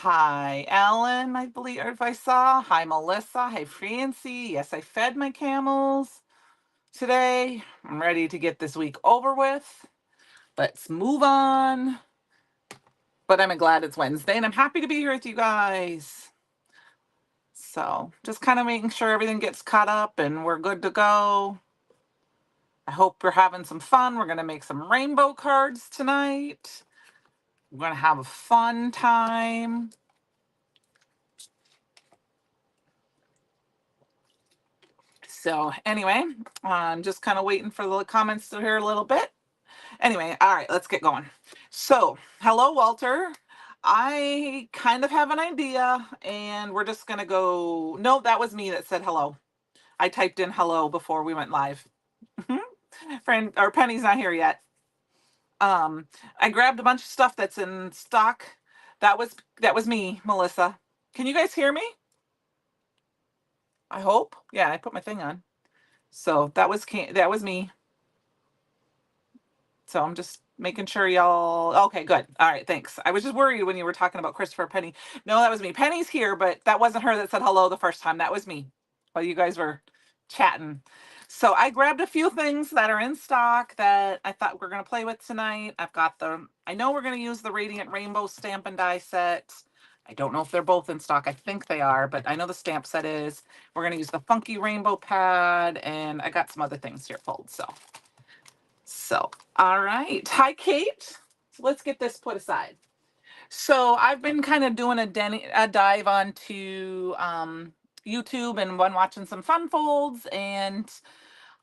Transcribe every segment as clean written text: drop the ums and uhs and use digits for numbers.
Hi, Ellen, I believe if I saw. Hi, Melissa. Hi, Francie. Yes, I fed my camels today. I'm ready to get this week over with. Let's move on. But I'm glad it's Wednesday and I'm happy to be here with you guys. So just kind of making sure everything gets caught up and we're good to go. I hope you're having some fun. We're going to make some rainbow cards tonight. We're going to have a fun time. So anyway, I'm just kind of waiting for the comments to hear a little bit. Anyway, all right, let's get going. So, hello, Walter. I kind of have an idea, and we're just going to go. No, that was me that said hello. I typed in hello before we went live. Friend or Penny's not here yet. I grabbed a bunch of stuff that's in stock. That was me, Melissa. Can you guys hear me? I hope. Yeah, I put my thing on. So that was me. So I'm just making sure y'all. Okay, good. All right, thanks. I was just worried when you were talking about Christopher Penny. No, that was me. Penny's here, but that wasn't her that said hello the first time. That was me while you guys were chatting. So I grabbed a few things that are in stock that I thought we're going to play with tonight. I know we're going to use the Radiant Rainbow stamp and die set. I don't know if they're both in stock. I think they are, but I know the stamp set is. We're going to use the Funky Rainbow pad, and I got some other things here pulled. So, all right. Hi, Kate. Let's get this put aside. So I've been kind of doing a dive onto YouTube and one watching some fun folds, and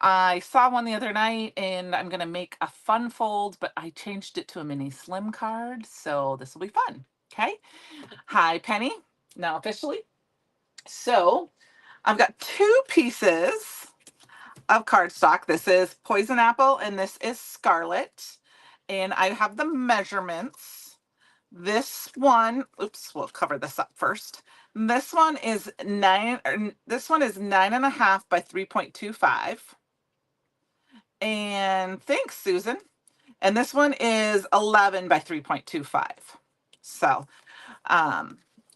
I saw one the other night, and I'm gonna make a fun fold, but I changed it to a mini slim card, so this will be fun. Okay. Hi, Penny. Now officially. So I've got two pieces of cardstock. This is Poison Apple and this is Scarlet. And I have the measurements. This one, oops, we'll cover this up first. This one is 9.5 by 3.25. And thanks, Susan. And this one is 11 by 3.25. So,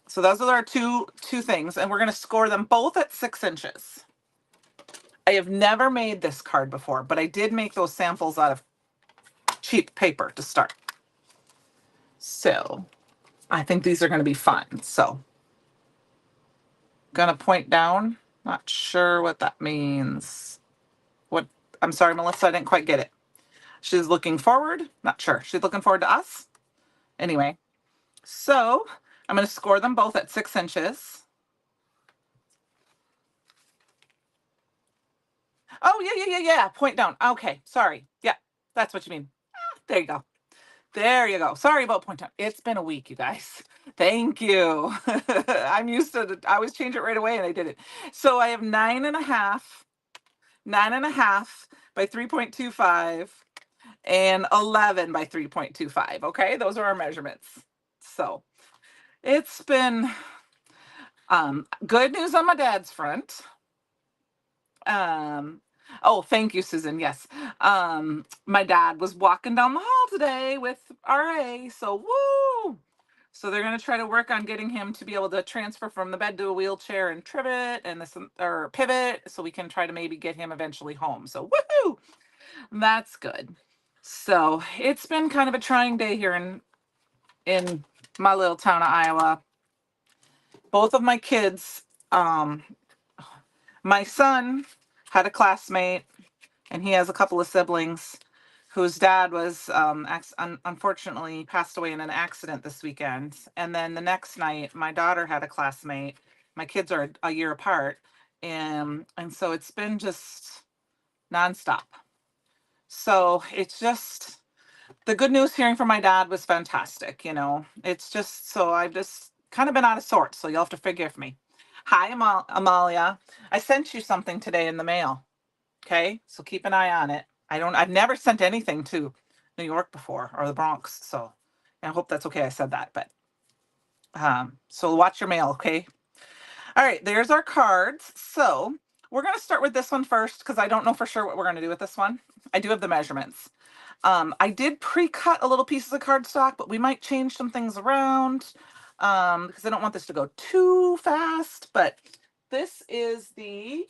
so those are our two things, and we're going to score them both at 6 inches. I have never made this card before, but I did make those samples out of cheap paper to start. So I think these are going to be fun. So gonna point down. Not sure what that means. What? I'm sorry, Melissa, I didn't quite get it. She's looking forward. Not sure. She's looking forward to us. Anyway, so I'm going to score them both at 6 inches. Oh, yeah. Point down. Okay, sorry. Yeah, that's what you mean. There you go. There you go. Sorry about point down. It's been a week, you guys. Thank you. I'm used to I always change it right away, and I did it. So I have 9.5 by 3.25, and 11 by 3.25. Okay, those are our measurements. So it's been good news on my dad's front. Oh, thank you, Susan. Yes. My dad was walking down the hall today with RA. So woo. So they're going to try to work on getting him to be able to transfer from the bed to a wheelchair and trivet and this or pivot, so we can try to maybe get him eventually home. So woohoo! That's good. So it's been kind of a trying day here in my little town of Iowa. Both of my kids, my son had a classmate, and he has a couple of siblings whose dad was unfortunately passed away in an accident this weekend. And then the next night, my daughter had a classmate. My kids are a year apart, and so it's been just nonstop. So it's just the good news hearing from my dad was fantastic. It's just so I've just kind of been out of sorts. So you'll have to forgive me. Hi, Amalia. I sent you something today in the mail. Okay, so keep an eye on it. I've never sent anything to New York before or the Bronx, so I hope that's okay. I said that, but so watch your mail, okay? All right, there's our cards. So we're gonna start with this one first because I don't know for sure what we're gonna do with this one. I do have the measurements. I did pre-cut a little pieces of cardstock, but we might change some things around. because I don't want this to go too fast, but this is the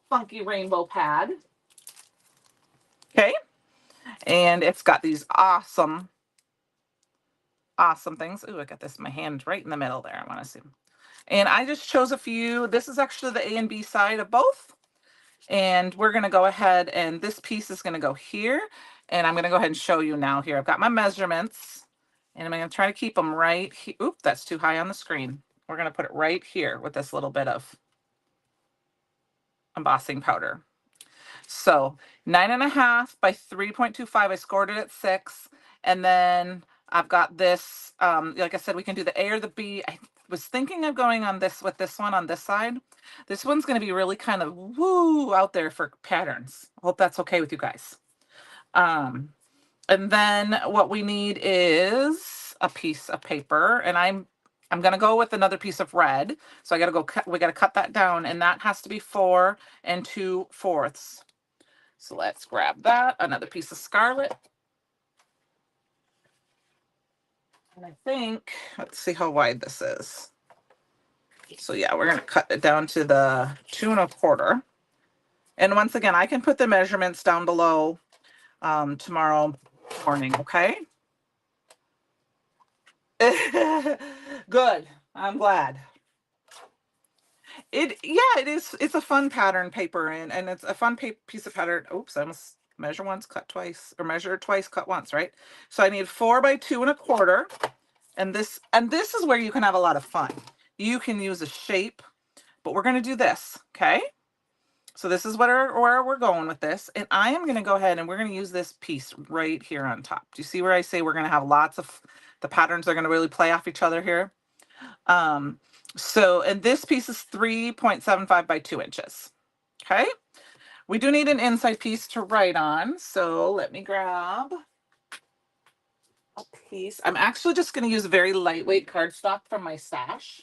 Funky Rainbow pad. Okay. And it's got these awesome things. Ooh, I got this in my hand right in the middle there. I want to see. And I just chose a few. This is actually the A and B side of both. And we're going to go ahead, and this piece is going to go here. And I'm going to go ahead and show you now here. I've got my measurements, and I'm going to try to keep them right here. Oop, that's too high on the screen. We're going to put it right here with this little bit of embossing powder. So 9.5 by 3.25. I scored it at 6. And then I've got this, like I said, we can do the A or the B. I was thinking of going on this with this one on this side. This one's going to be really kind of woo out there for patterns. I hope that's okay with you guys. And then what we need is a piece of paper, and I'm going to go with another piece of red. So I got to go cut, we got to cut that down, and that has to be 4 2/4. So let's grab that, another piece of Scarlet. And I think, let's see how wide this is. So yeah, we're going to cut it down to the 2 1/4. And once again, I can put the measurements down below tomorrow morning, okay? Good. I'm glad. It is. It's a fun pattern paper, and it's a fun piece of pattern. Oops, I almost measure once, cut twice, or measure twice, cut once, right? So I need 4 by 2 1/4, and this is where you can have a lot of fun. You can use a shape, but we're going to do this, okay? So this is where we're going with this, and I am going to go ahead and we're going to use this piece right here on top. Do you see where I say we're going to have lots of the patterns are going to really play off each other here? So, and this piece is 3.75 by 2 inches. Okay. We do need an inside piece to write on. So let me grab a piece. I'm actually just going to use a very lightweight cardstock from my stash.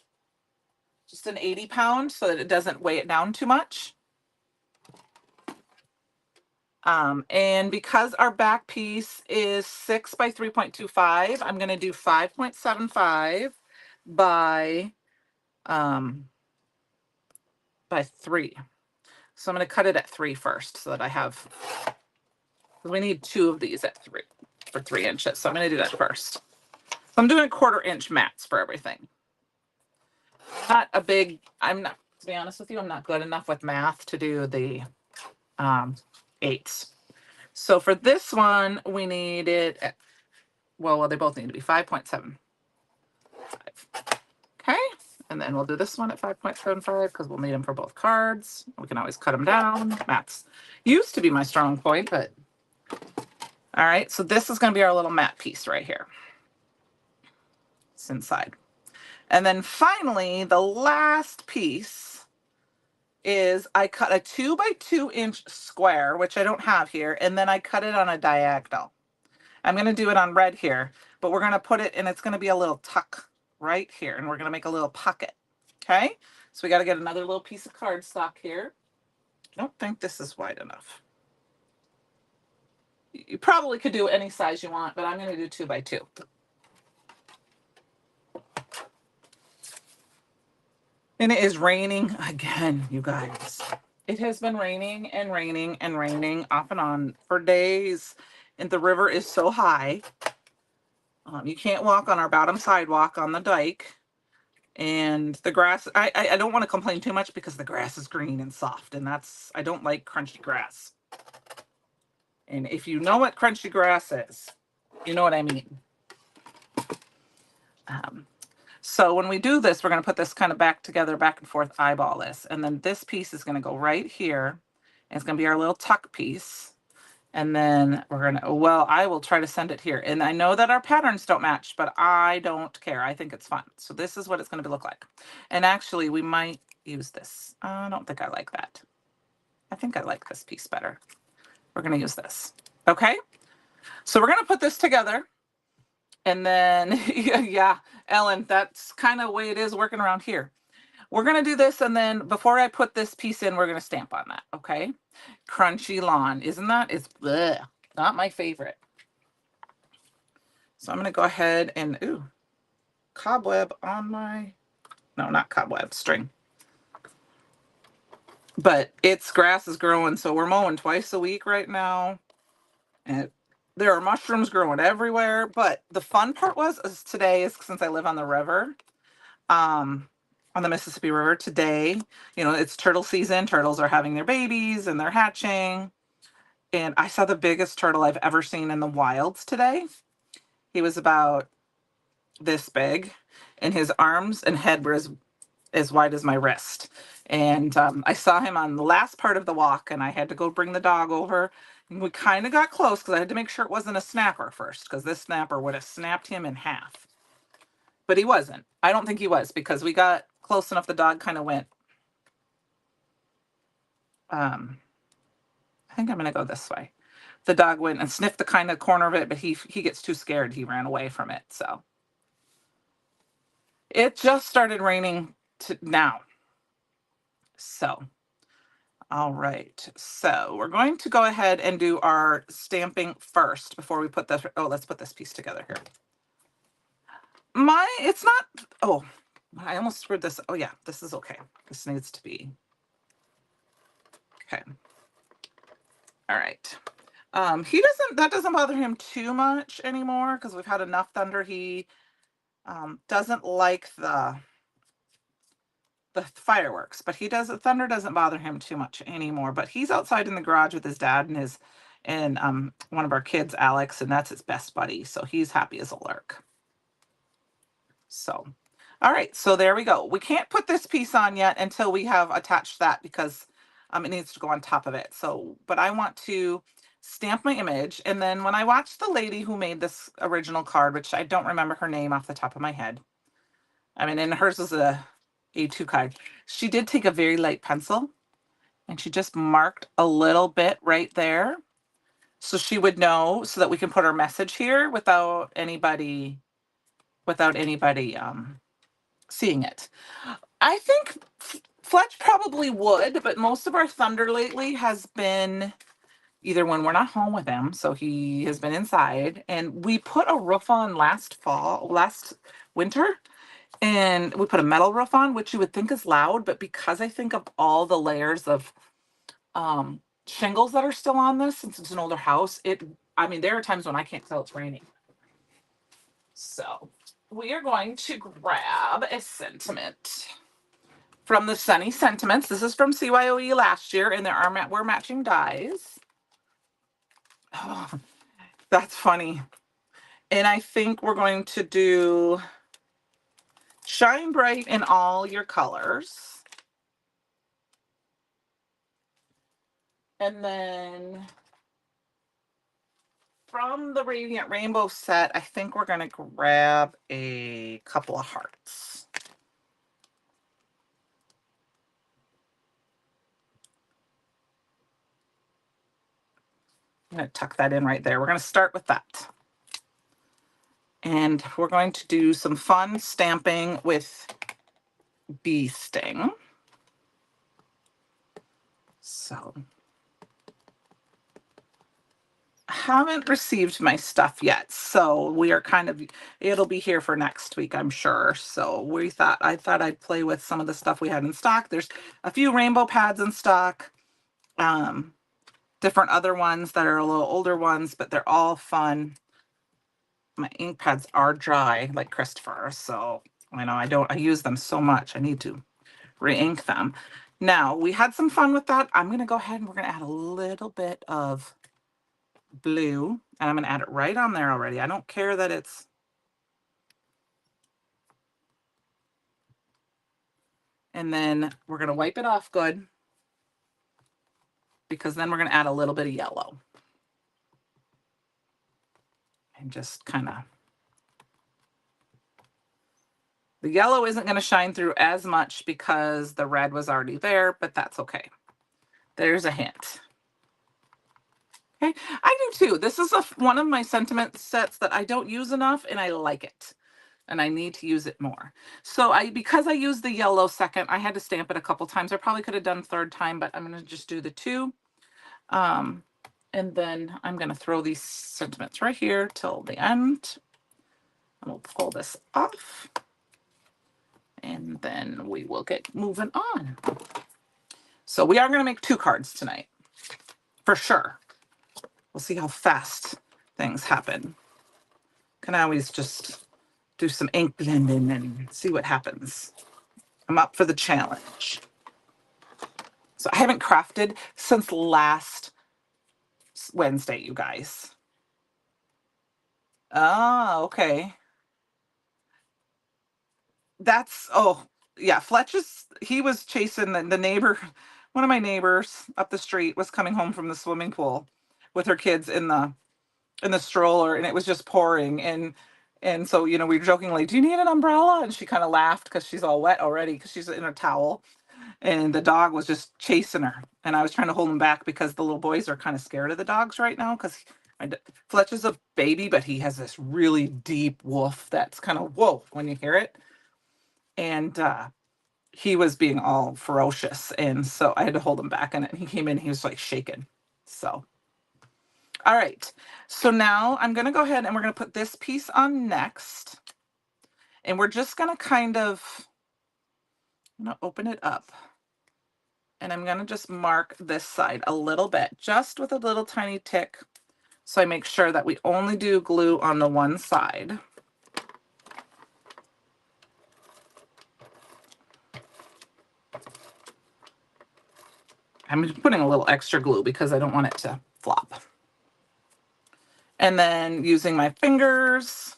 Just an 80 pound so that it doesn't weigh it down too much. And because our back piece is 6 by 3.25, I'm going to do 5.75 by 3. So I'm going to cut it at 3 first so that I have, we need 2 of these at 3 for 3 inches. So I'm going to do that first. So I'm doing 1/4 inch mats for everything. Not a big, I'm not, to be honest with you, I'm not good enough with math to do the 8s. So for this one, we need it at, well, they both need to be 5.75. Okay. And then we'll do this one at 5.75 because we'll need them for both cards. We can always cut them down. Mats used to be my strong point, but all right. So this is going to be our little mat piece right here. It's inside. And then finally, the last piece is I cut a 2 by 2 inch square, which I don't have here. And then I cut it on a diagonal. I'm going to do it on red here, but we're going to put it, and it's going to be a little tuck right here, and we're going to make a little pocket. Okay, so we got to get another little piece of cardstock here. I don't think this is wide enough. You probably could do any size you want, but I'm going to do 2 by 2. And it is raining again, you guys. It has been raining and raining and raining off and on for days, and the river is so high. You can't walk on our bottom sidewalk on the dike. And the grass, I don't want to complain too much because the grass is green and soft, and I don't like crunchy grass. And if you know what crunchy grass is, you know what I mean. So when we do this, we're going to put this kind of back together, back and forth, eyeball this. And then this piece is going to go right here. And it's going to be our little tuck piece. And then we're going to, well, I will try to send it here. And I know that our patterns don't match, but I don't care. I think it's fun. So this is what it's going to look like. And actually, we might use this. I don't think I like that. I think I like this piece better. We're going to use this. Okay. So we're going to put this together. And then, yeah, Ellen, that's kind of the way it is working around here. We're going to do this, and then before I put this piece in, we're going to stamp on that, okay? Crunchy lawn, isn't that? It's bleh, not my favorite. So I'm going to go ahead and, ooh, cobweb on my, no, not cobweb, string. But its grass is growing, so we're mowing twice a week right now. And there are mushrooms growing everywhere. But the fun part is today, is since I live on the river, on the Mississippi River today, you know, it's turtle season. Turtles are having their babies and they're hatching. And I saw the biggest turtle I've ever seen in the wilds today. He was about this big, and his arms and head were as wide as my wrist. And I saw him on the last part of the walk, and I had to go bring the dog over. And we kind of got close because I had to make sure it wasn't a snapper first, because this snapper would have snapped him in half. But he wasn't. I don't think he was, because we got close enough. The dog kind of went. I think I'm going to go this way. The dog went and sniffed the kind of corner of it, but he gets too scared. He ran away from it. So it just started raining now. So, all right. So we're going to go ahead and do our stamping first before we put the, oh, let's put this piece together here. It's not, oh, I almost screwed this. Oh yeah, this is okay. This needs to be, okay. All right. That doesn't bother him too much anymore because we've had enough thunder. He doesn't like the fireworks, but thunder doesn't bother him too much anymore. But he's outside in the garage with his dad and one of our kids, Alex, and that's his best buddy. So he's happy as a lark. So, all right, so there we go. We can't put this piece on yet until we have attached that, because it needs to go on top of it. So, but I want to stamp my image. And then when I watched the lady who made this original card, which I don't remember her name off the top of my head. I mean, and hers is a A2 card. She did take a very light pencil and she just marked a little bit right there. So she would know, so that we can put our message here without anybody seeing it. I think Fletch probably would, but most of our thunder lately has been either when we're not home with him, so he has been inside, and we put a roof on last winter, and we put a metal roof on, which you would think is loud, but because I think of all the layers of shingles that are still on this, since it's an older house, I mean, there are times when I can't tell it's raining. So we are going to grab a sentiment from the Sunny Sentiments. This is from CYOE last year, and we're matching dies. Oh, that's funny. And I think we're going to do Shine Bright in All Your Colors. And then from the Radiant Rainbow set, I think we're going to grab a couple of hearts. I'm going to tuck that in right there. We're going to start with that. And we're going to do some fun stamping with Bee Sting. So, I haven't received my stuff yet. So we are it'll be here for next week, I'm sure. So I thought I'd play with some of the stuff we had in stock. There's a few rainbow pads in stock. Different other ones that are a little older ones, but they're all fun. My ink pads are dry, like Christopher, so I know I use them so much. I need to re-ink them. Now, we had some fun with that. I'm going to go ahead and we're going to add a little bit of blue, and I'm going to add it right on there already. I don't care that it's... And then we're going to wipe it off good, because then we're going to add a little bit of yellow. And just kind of... The yellow isn't going to shine through as much because the red was already there, but that's okay. There's a hint. Okay, I do too. This is one of my sentiment sets that I don't use enough, and I like it. And I need to use it more. So because I used the yellow second, I had to stamp it a couple times. I probably could have done third time, but I'm going to just do the two. And then I'm going to throw these sentiments right here till the end. And we'll pull this off. and then we will get moving on. So we are going to make 2 cards tonight, for sure. We'll see how fast things happen. Can always just do some ink blending and see what happens. I'm up for the challenge. So I haven't crafted since last Wednesday, you guys. Oh, okay. That's, oh, yeah, Fletch he was chasing the neighbor. One of my neighbors up the street was coming home from the swimming pool with her kids in the stroller, and it was just pouring. And so, we were jokingly, do you need an umbrella? And she kind of laughed because she's all wet already because she's in a towel. And the dog was just chasing her. And I was trying to hold him back because the little boys are kind of scared of the dogs right now because Fletch is a baby, but he has this really deep woof that's kind of whoa when you hear it. And he was being all ferocious. And so I had to hold him back. And he came in, he was like shaking. So, all right. So now I'm going to go ahead and we're going to put this piece on next. And we're just going to kind of, I'm going to open it up. And I'm going to just mark this side a little bit, just with a little tiny tick. So I make sure that we only do glue on the one side. I'm putting a little extra glue because I don't want it to flop. And then using my fingers,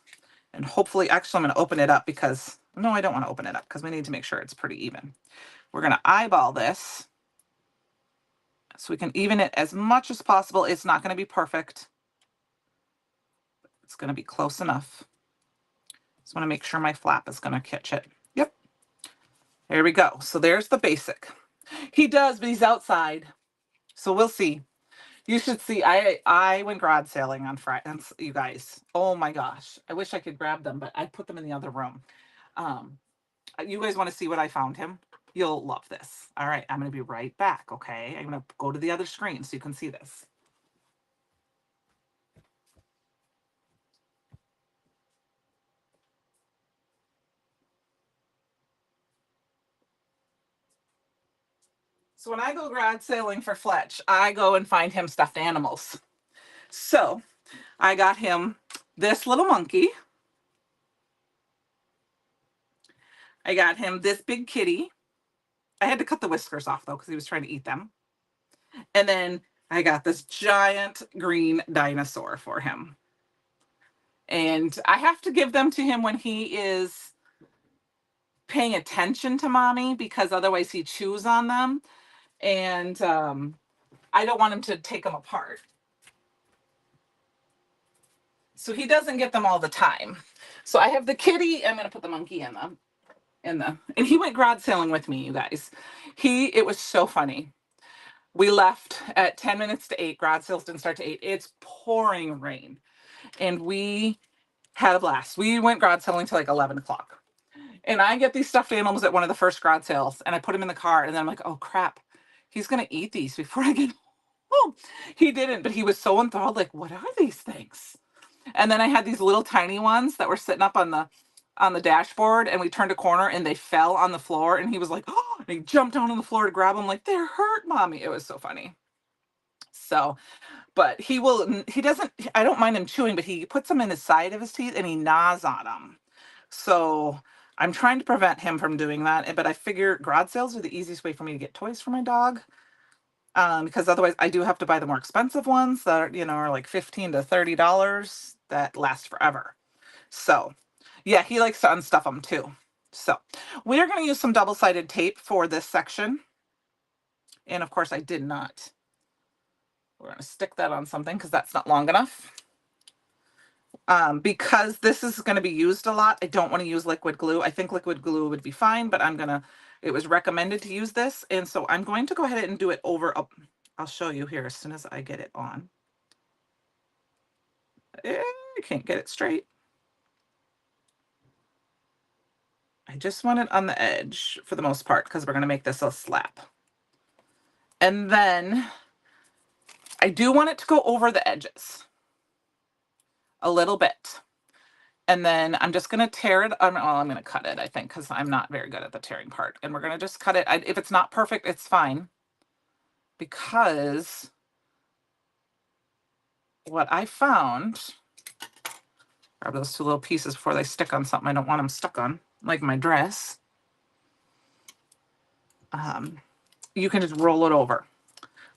and hopefully, actually I'm going to open it up because, no, I don't want to open it up because we need to make sure it's pretty even. We're going to eyeball this so we can even it as much as possible. It's not going to be perfect. It's going to be close enough. Just want to make sure my flap is going to catch it. Yep. There we go. So there's the basic. He does, but he's outside. So we'll see. You should see. I went garage sailing on Friday, you guys. Oh my gosh. I wish I could grab them, but I put them in the other room. You guys want to see what I found him? You'll love this. All right. I'm going to be right back. Okay. I'm going to go to the other screen so you can see this. So when I go garage sailing for Fletch, I go and find him stuffed animals. So I got him this little monkey. I got him this big kitty. I had to cut the whiskers off though because he was trying to eat them. And then I got this giant green dinosaur for him. And I have to give them to him when he is paying attention to mommy because otherwise he chews on them. And I don't want him to take them apart. So he doesn't get them all the time. So I have the kitty. I'm going to put the monkey in them. And he went garage sailing with me, you guys. It was so funny. We left at 10 minutes to 8. Garage sales didn't start to 8. It's pouring rain. And we had a blast. We went garage sailing till like 11 o'clock. And I get these stuffed animals at one of the first garage sales. And I put them in the car. And then I'm like, oh, crap. He's going to eat these before I get home. He didn't. But he was so enthralled. Like, what are these things? And then I had these little tiny ones that were sitting up on the dashboard, and we turned a corner and they fell on the floor, and he was like, oh, and he jumped down on the floor to grab them like, they're hurt, mommy. It was so funny. So, but he doesn't, I don't mind him chewing, but he puts them in the side of his teeth and he gnaws on them. So I'm trying to prevent him from doing that. But I figure garage sales are the easiest way for me to get toys for my dog. Because otherwise I do have to buy the more expensive ones that are like $15 to $30 that last forever. So yeah, he likes to unstuff them too. So we are going to use some double-sided tape for this section. And of course I did not. We're going to stick that on something because that's not long enough. Because this is going to be used a lot, I don't want to use liquid glue. I think liquid glue would be fine, but it was recommended to use this. And so I'm going to go ahead and do it over. I'll show you here as soon as I get it on. I can't get it straight. I just want it on the edge for the most part because we're going to make this a slap. And then I do want it to go over the edges a little bit. And then I'm just going to tear it. Well, I'm going to cut it, I think, because I'm not very good at the tearing part. And we're going to just cut it. If it's not perfect, it's fine. Because what I found, grab those two little pieces before they stick on something I don't want them stuck on, like my dress. You can just roll it over.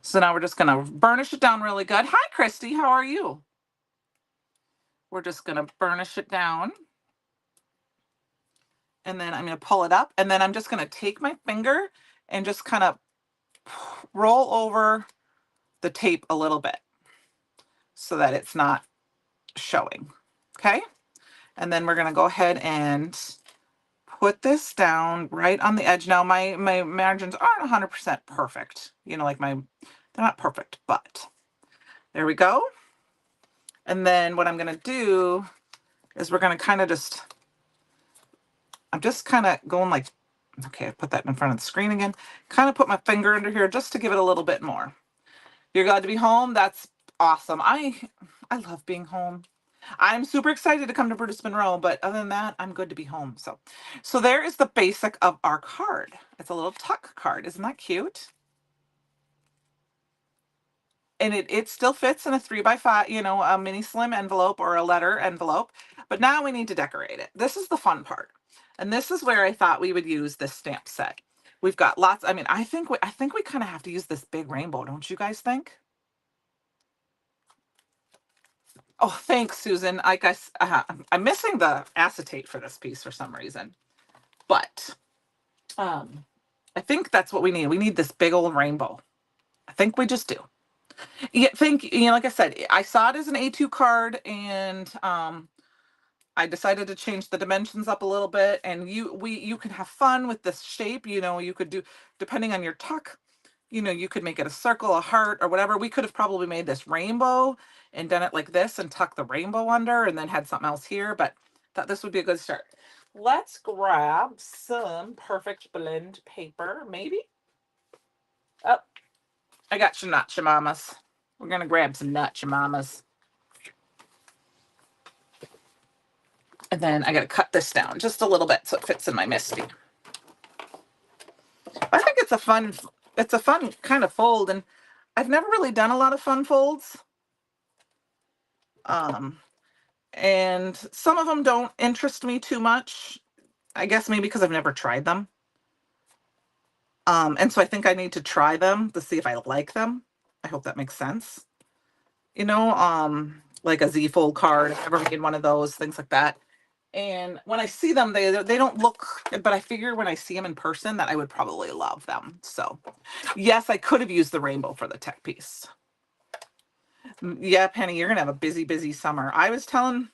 So now we're just going to burnish it down really good. Hi, Christy. How are you? We're just going to burnish it down. And then I'm going to pull it up. And then I'm just going to take my finger and just kind of roll over the tape a little bit so that it's not showing. Okay. And then we're going to go ahead and put this down right on the edge. Now my margins aren't 100% perfect. You know, like they're not perfect, but there we go. And then what I'm going to do is we're going to kind of I'm just kind of going like, okay, I put that in front of the screen again, kind of put my finger under here just to give it a little bit more. You're glad to be home? That's awesome. I love being home. I'm super excited to come to Brutus Monroe, but other than that, I'm good to be home. So there is the basic of our card. It's a little tuck card. Isn't that cute? And it still fits in a 3x5, you know, a mini slim envelope or a letter envelope. But now we need to decorate it. This is the fun part. And this is where I thought we would use this stamp set. We've got lots. I mean, I think we kind of have to use this big rainbow. Don't you guys think? Oh, thanks, Susan. I guess I'm missing the acetate for this piece for some reason, but I think that's what we need. We need this big old rainbow. I think we just do. Yeah, like I said, I saw it as an A2 card, and I decided to change the dimensions up a little bit. And you can have fun with this shape. You know, you could do, depending on your tuck, you know, you could make it a circle, a heart, or whatever. We could have probably made this rainbow and done it like this and tuck the rainbow under and then had something else here, but thought this would be a good start. Let's grab some Perfect Blend paper, maybe. Oh, I got some nut mamas. We're going to grab some nut mamas. And then I got to cut this down just a little bit so it fits in my MISTI. I think it's a fun kind of fold, and I've never really done a lot of fun folds. And some of them don't interest me too much. I guess maybe because I've never tried them. And so I think I need to try them to see if I like them. I hope that makes sense. You know, like a Z fold card, I've never made one of those, things like that. And when I see them, they don't look, but I figure when I see them in person that I would probably love them. So yes, I could have used the rainbow for the tech piece. Yeah, Penny, you're going to have a busy, busy summer. I was telling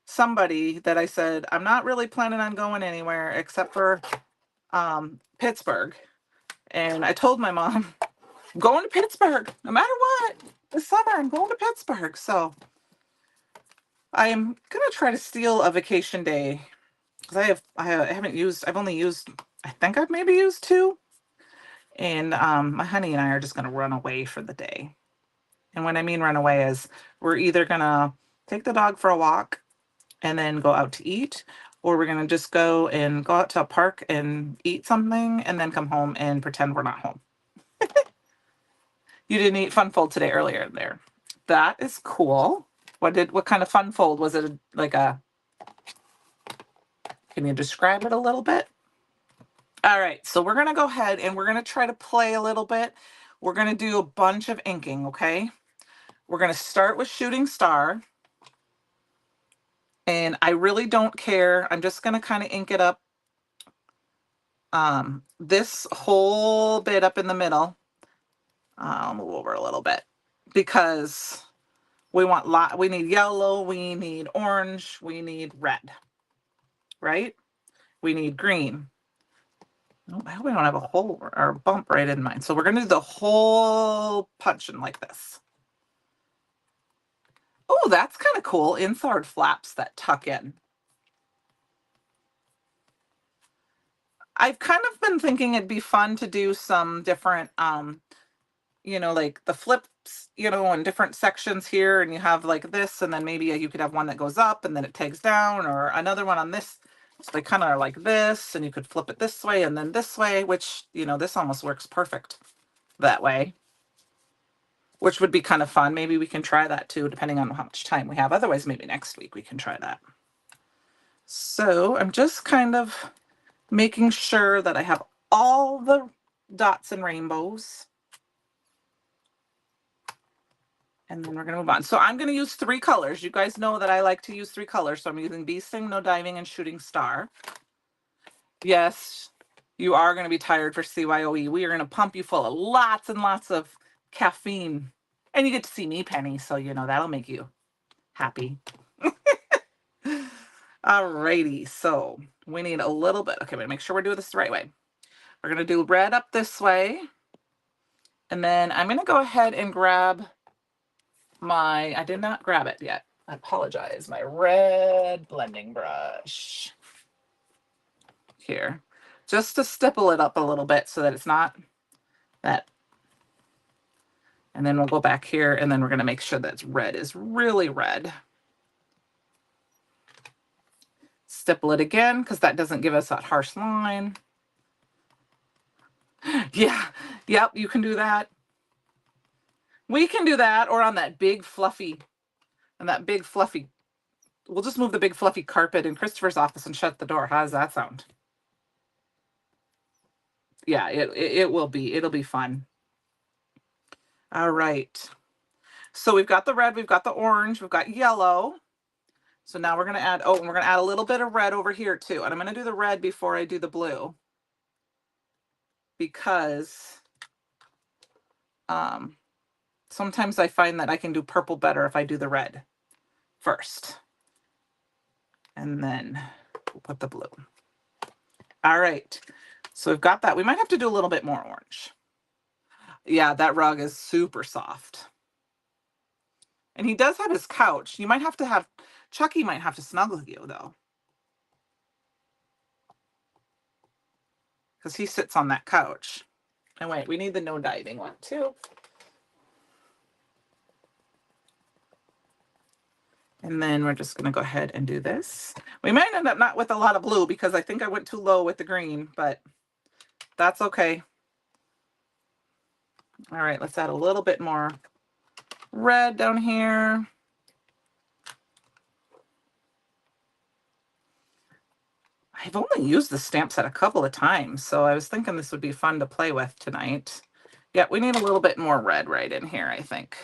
somebody that I said, I'm not really planning on going anywhere except for Pittsburgh. And I told my mom, I'm going to Pittsburgh, no matter what, this summer, I'm going to Pittsburgh. So I am going to try to steal a vacation day because I've only used, I think I've maybe used 2. And my honey and I are just going to run away for the day. And what I mean run away is we're either going to take the dog for a walk and then go out to eat, or we're going to just go out to a park and eat something and then come home and pretend we're not home. You didn't eat fun fold today earlier in there. That is cool. What kind of fun fold? Was it can you describe it a little bit? All right, so we're going to go ahead and we're going to try to play a little bit. We're going to do a bunch of inking, okay? We're going to start with Shooting Star. And I really don't care. I'm just going to kind of ink it up. This whole bit up in the middle. I'll move over a little bit because we need yellow, we need orange, we need red, right? We need green. Oh, I hope we don't have a hole or a bump right in mine. So we're going to do the whole punching like this. Oh, that's kind of cool. Inside flaps that tuck in. I've kind of been thinking it'd be fun to do some different, you know, like the flips, you know, in different sections here, and you have like this, and then maybe you could have one that goes up and then it tags down, or another one on this. So they kind of are like this, and you could flip it this way and then this way, which, you know, this almost works perfect that way, which would be kind of fun. Maybe we can try that too, depending on how much time we have. Otherwise, maybe next week we can try that. So I'm just kind of making sure that I have all the dots and rainbows. And then we're going to move on. So I'm going to use 3 colors. You guys know that I like to use 3 colors. So I'm using Bee Sting, No Diving, and Shooting Star. Yes, you are going to be tired for CYOE. We are going to pump you full of lots and lots of caffeine. And you get to see me, Penny. So, you know, that'll make you happy. Alrighty. So we need a little bit. Okay, wait, make sure we're doing this the right way. We're going to do red up this way. And then I'm going to go ahead and grab I did not grab it yet. I apologize. My red blending brush here, just to stipple it up a little bit so that it's not that. And then we'll go back here, and then we're going to make sure that red is really red. Stipple it again, because that doesn't give us that harsh line. Yeah, yep, you can do that. We can do that, or on that big fluffy, we'll just move the big fluffy carpet in Christopher's office and shut the door. How does that sound? Yeah, it'll be fun. All right. So we've got the red, we've got the orange, we've got yellow. So now we're going to add, and we're going to add a little bit of red over here too. And I'm going to do the red before I do the blue, because sometimes I find that I can do purple better if I do the red first. And then we'll put the blue. All right. So we've got that. We might have to do a little bit more orange. Yeah, that rug is super soft. And he does have his couch. You might have to have, Chucky might have to snuggle you though, because he sits on that couch. And wait, we need the no diving one too. And then we're just going to go ahead and do this. We might end up not with a lot of blue, because I think I went too low with the green, but that's okay. All right, let's add a little bit more red down here. I've only used the stamp set a couple of times, so I was thinking this would be fun to play with tonight. Yeah, we need a little bit more red right in here, I think.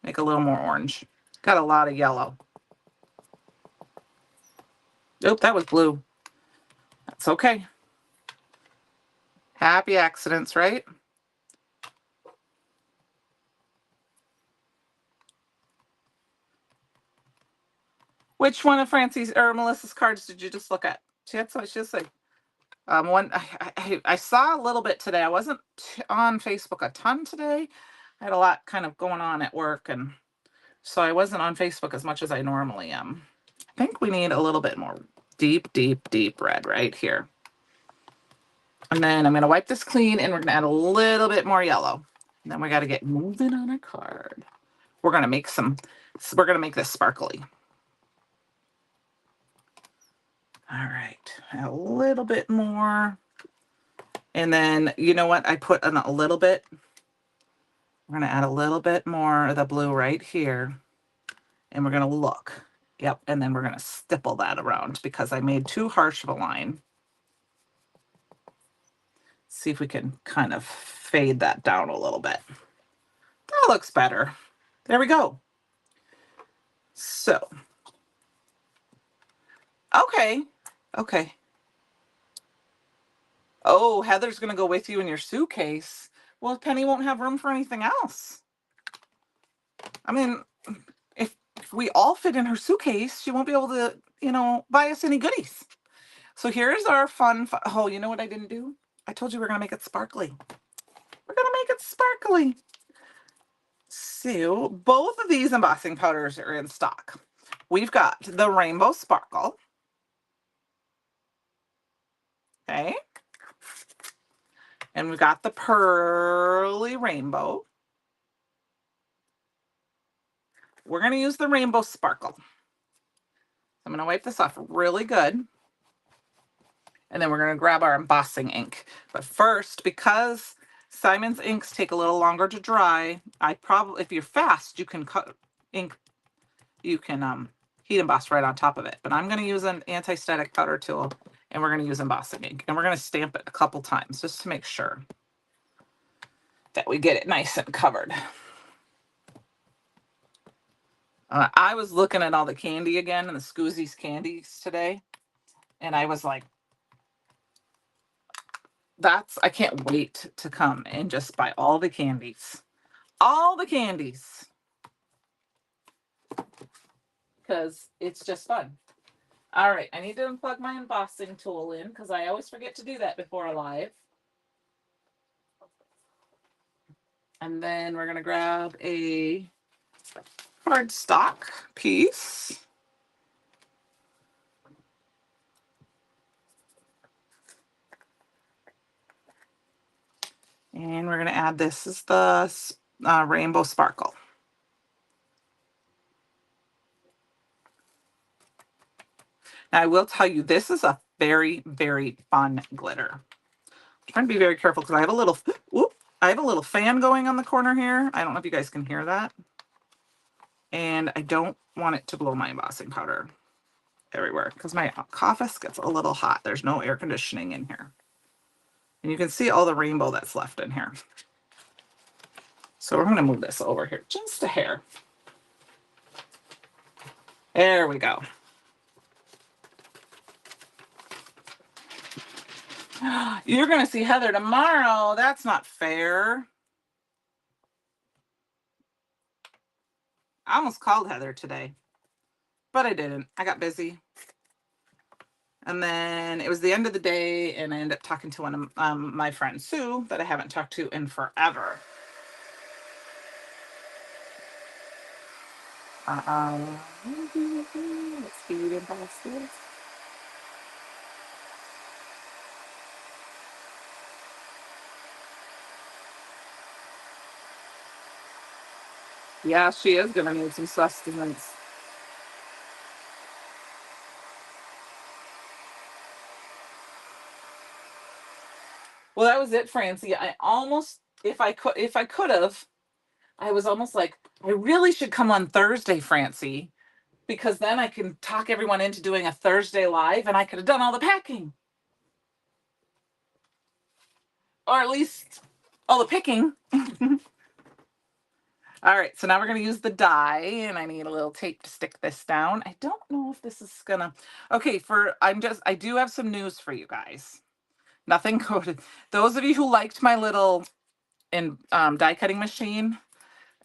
Make a little more orange. Got a lot of yellow. Nope, that was blue. That's okay. Happy accidents, right? Which one of Francie's or Melissa's cards did you just look at? That's what she said. One I saw a little bit today. I wasn't on Facebook a ton today. I had a lot kind of going on at work, and so I wasn't on Facebook as much as I normally am. I think we need a little bit more deep, deep, deep red right here. And then I'm going to wipe this clean, and we're going to add a little bit more yellow. And then we got to get moving on our card. We're going to make this sparkly. All right, a little bit more. And then, you know what? I put in a little bit. We're going to add a little bit more of the blue right here. And we're going to look. Yep, and then we're going to stipple that around, because I made too harsh of a line. See if we can kind of fade that down a little bit. That looks better. There we go. So, okay. Oh, Heather's going to go with you in your suitcase. Well, Penny won't have room for anything else. I mean, if we all fit in her suitcase, she won't be able to, you know, buy us any goodies. So here's our fun. Oh, you know what I didn't do? I told you we're going to make it sparkly. We're going to make it sparkly. So both of these embossing powders are in stock. We've got the Rainbow Sparkle. Okay. And we've got the Pearly Rainbow. We're going to use the Rainbow Sparkle. I'm going to wipe this off really good. And then we're going to grab our embossing ink. But first, because Simon's inks take a little longer to dry, if you're fast, you can cut ink, you can heat emboss right on top of it. But I'm going to use an anti-static powder tool, and we're going to use embossing ink. And we're going to stamp it a couple times just to make sure that we get it nice and covered. I was looking at all the candy again and the Scoozy's candies today, and I was like, I can't wait to come and just buy all the candies. All the candies. Because it's just fun. All right, I need to unplug my embossing tool in because I always forget to do that before a live. And then we're going to grab a cardstock piece. And we're going to add this is the Rainbow Sparkle. Now, I will tell you, this is a very, very fun glitter. I'm trying to be very careful because I have a little fan going on the corner here. I don't know if you guys can hear that. And I don't want it to blow my embossing powder everywhere because my office gets a little hot. There's no air conditioning in here. And you can see all the rainbow that's left in here. So we're going to move this over here just a hair. There we go. You're going to see Heather tomorrow. That's not fair. I almost called Heather today, but I didn't. I got busy. And then it was the end of the day, and I ended up talking to one of my friends, Sue, that I haven't talked to in forever. Let's feed emboss this. Yeah, she is going to need some sustenance. Well, that was it, Francie. I almost, if I could have, I was almost like, I really should come on Thursday, Francie, because then I can talk everyone into doing a Thursday live, and I could have done all the packing. Or at least all the picking. All right, so now we're going to use the die, and I need a little tape to stick this down. I don't know if this is going to... Okay, I do have some news for you guys. Nothing coded. Those of you who liked my little die cutting machine,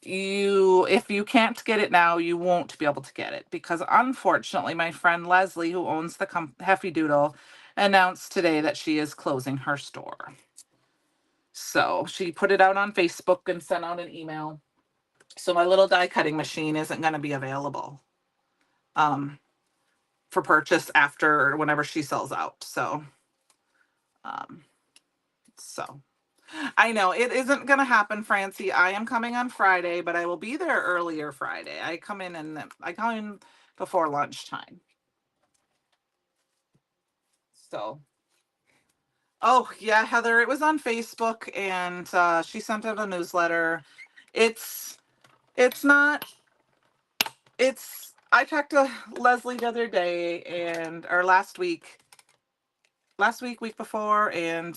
if you can't get it now, you won't be able to get it because unfortunately my friend Leslie, who owns the Heffy Doodle, announced today that she is closing her store. So she put it out on Facebook and sent out an email. So my little die cutting machine isn't going to be available for purchase after whenever she sells out. So I know it isn't going to happen, Francie. I am coming on Friday, but I will be there earlier Friday. I come in before lunchtime. So, oh yeah, Heather, it was on Facebook, and she sent out a newsletter. I talked to Leslie the other day or last week, week before, and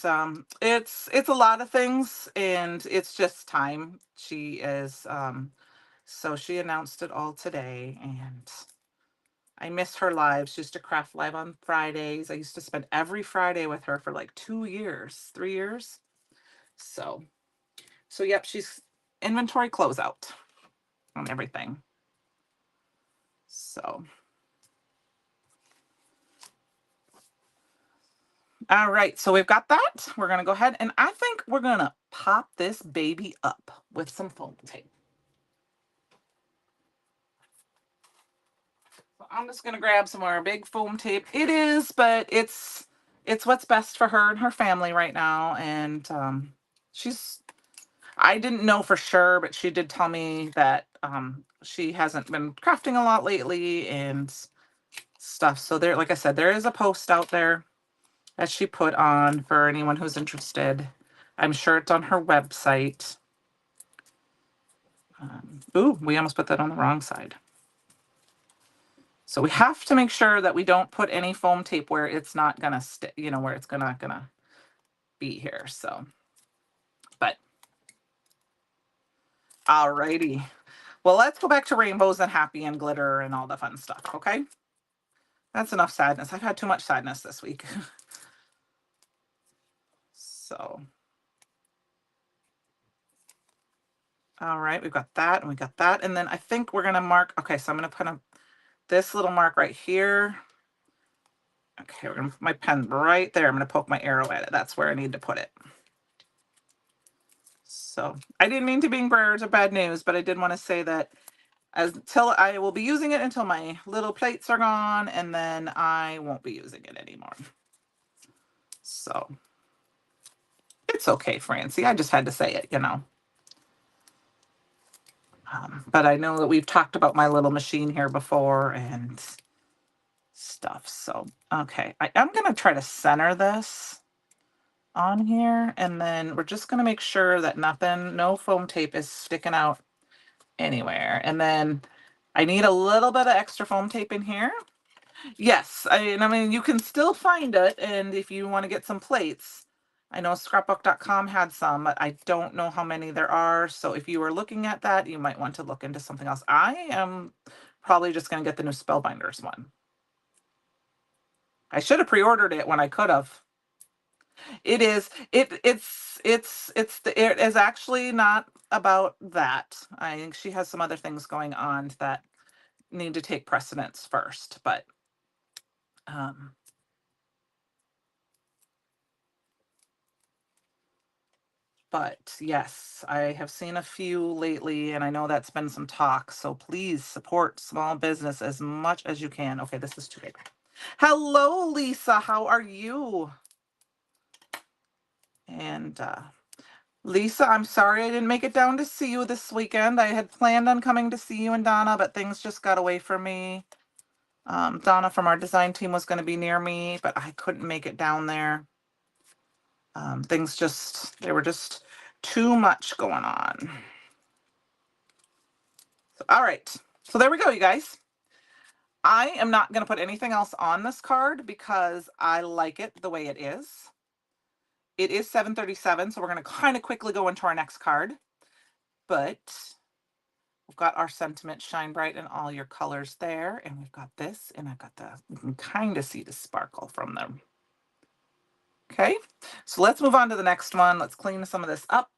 it's a lot of things, and it's just time. She is so she announced it all today, and I miss her lives. She used to craft live on Fridays. I used to spend every Friday with her for like 3 years. So yep, she's inventory closeout on everything. So all right, so we've got that. We're going to go ahead, and I think we're going to pop this baby up with some foam tape. So I'm just going to grab some more big foam tape. It is, but it's it's what's best for her and her family right now. And I didn't know for sure, but she did tell me that she hasn't been crafting a lot lately and stuff. So there, like I said, there is a post out there that she put on for anyone who's interested. I'm sure it's on her website. Ooh, we almost put that on the wrong side. So we have to make sure that we don't put any foam tape where it's not gonna stick, you know, where it's gonna be here. So, but alrighty. Well, let's go back to rainbows and happy and glitter and all the fun stuff, okay? That's enough sadness. I've had too much sadness this week. So, all right, we've got that and we got that. And then I think we're gonna mark, okay, so I'm gonna put this little mark right here. Okay, we're gonna put my pen right there. I'm gonna poke my arrow at it. That's where I need to put it. So I didn't mean to bring bears of bad news, but I did want to say that until I will be using it until my little plates are gone, and then I won't be using it anymore. So it's okay, Francie. I just had to say it, you know. But I know that we've talked about my little machine here before and stuff. So, okay, I'm going to try to center this on here, and then we're just going to make sure that no foam tape is sticking out anywhere. And then I need a little bit of extra foam tape in here. Yes, I mean, you can still find it, and if you want to get some plates, I know scrapbook.com had some, but I don't know how many there are. So if you were looking at that, you might want to look into something else. I am probably just going to get the new Spellbinders one. I should have pre-ordered it when I could have. It is. It is actually not about that. I think she has some other things going on that need to take precedence first, but yes, I have seen a few lately, and I know that's been some talk. So please support small business as much as you can. Okay, this is too big. Hello, Lisa. How are you? And Lisa, I'm sorry I didn't make it down to see you this weekend. I had planned on coming to see you and Donna, but things just got away from me. Donna from our design team was going to be near me, but I couldn't make it down there. There were just too much going on. So, all right. So there we go, you guys. I am not going to put anything else on this card because I like it the way it is. It is 7:37, so we're going to kind of quickly go into our next card. But we've got our sentiment shine bright in all your colors there. And we've got this, and I've got you can kind of see the sparkle from them. Okay, so let's move on to the next one. Let's clean some of this up.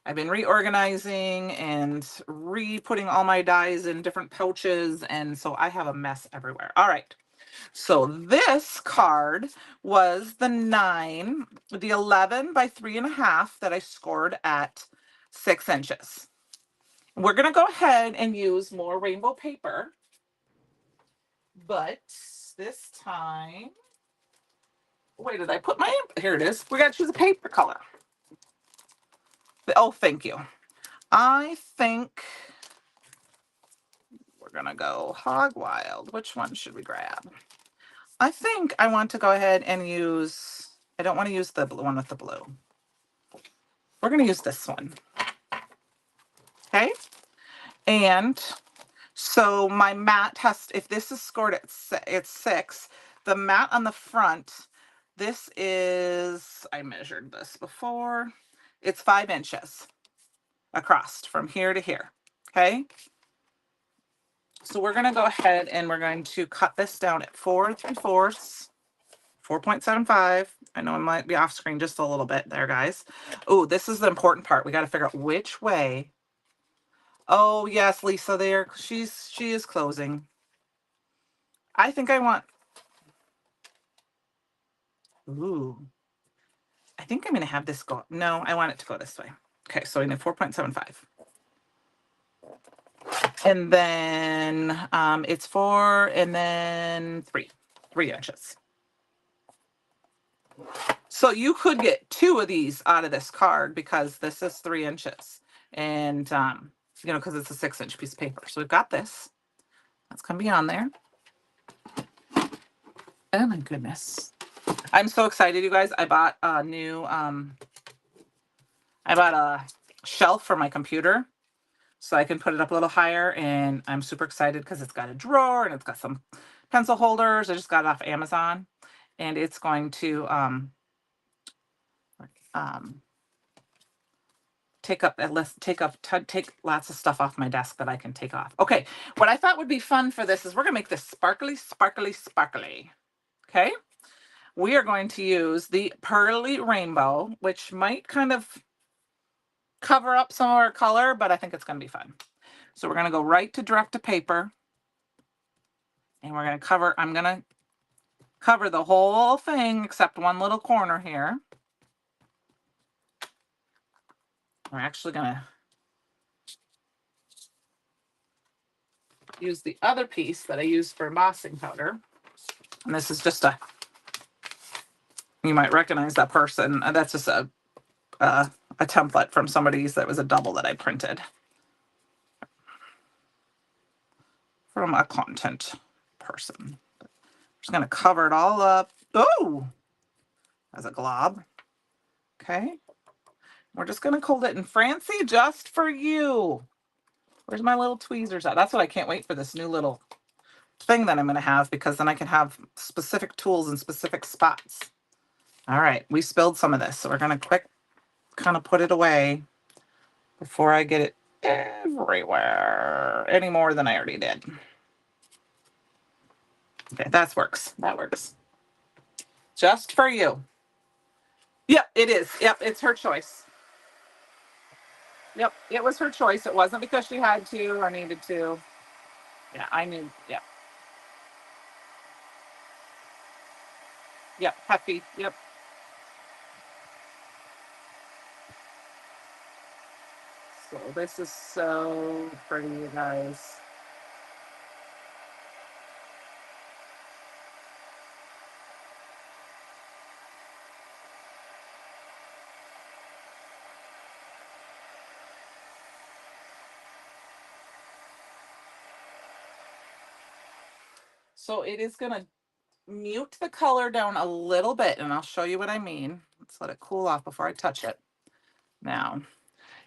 I've been reorganizing and re-putting all my dies in different pouches, and so I have a mess everywhere. All right, so this card was the 11 by 3.5 that I scored at 6 inches. We're gonna go ahead and use more rainbow paper, but this time, where did I put my, here it is. We gotta choose a paper color. Oh, thank you. I think we're gonna go hog wild. Which one should we grab? I think I want to go ahead and use, I don't want to use the one with the blue. We're gonna use this one. Okay. And so my mat has, if this is scored at 6, the mat on the front, this is, I measured this before, it's 5 inches across from here to here. Okay. So we're going to go ahead and we're going to cut this down at 4 3/4, 4.75. I know I might be off screen just a little bit there, guys. Oh, this is the important part. We got to figure out which way. Oh, yes, Lisa there. She is closing. I think I want, ooh, I think I'm going to have this go. No, I want it to go this way. Okay, so I need 4.75. And then it's 4 and then 3 inches. So you could get 2 of these out of this card because this is 3 inches. And, you know, because it's a 6-inch piece of paper. So we've got this. That's going to be on there. Oh my goodness. I'm so excited, you guys. I bought a new, I bought a shelf for my computer so I can put it up a little higher. And I'm super excited because it's got a drawer and it's got some pencil holders. I just got it off Amazon. And it's going to take lots of stuff off my desk that I can take off. Okay, what I thought would be fun for this is we're gonna make this sparkly, sparkly, sparkly. Okay, we are going to use the Pearly Rainbow, which might kind of cover up some of our color, but I think it's gonna be fun. So we're gonna go right to direct to paper, and we're gonna cover. I'm gonna cover the whole thing except one little corner here. We're actually gonna use the other piece that I used for embossing powder. And this is just a, you might recognize that person. That's just a template from somebody's that was a double that I printed from a content person. Just gonna cover it all up. Oh, as a glob. Okay. We're just gonna hold it in Francie just for you. Where's my little tweezers at? That's what I can't wait for, this new little thing that I'm gonna have, because then I can have specific tools in specific spots. All right, we spilled some of this, so we're gonna quick kind of put it away before I get it everywhere any more than I already did. Okay, that works. That works. Just for you. Yep, it is. Yep, it's her choice. Yep, it was her choice. It wasn't because she had to or needed to. Yeah, I knew. Yep. Yep, happy. Yep. So this is so pretty, you guys. So it is going to mute the color down a little bit, and I'll show you what I mean. Let's let it cool off before I touch it. Now,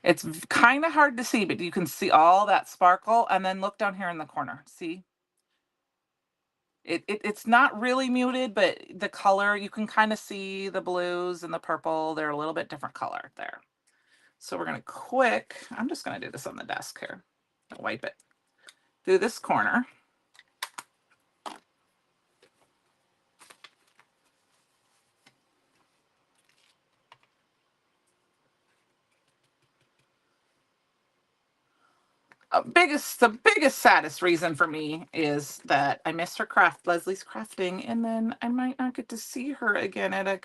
it's kind of hard to see, but you can see all that sparkle, and then look down here in the corner. See? It's not really muted, but the color, you can kind of see the blues and the purple. They're a little bit different color there. So we're going to I'm just going to do this on the desk here. Wipe it through this corner. The biggest, saddest reason for me is that I missed her Leslie's crafting, and then I might not get to see her again at a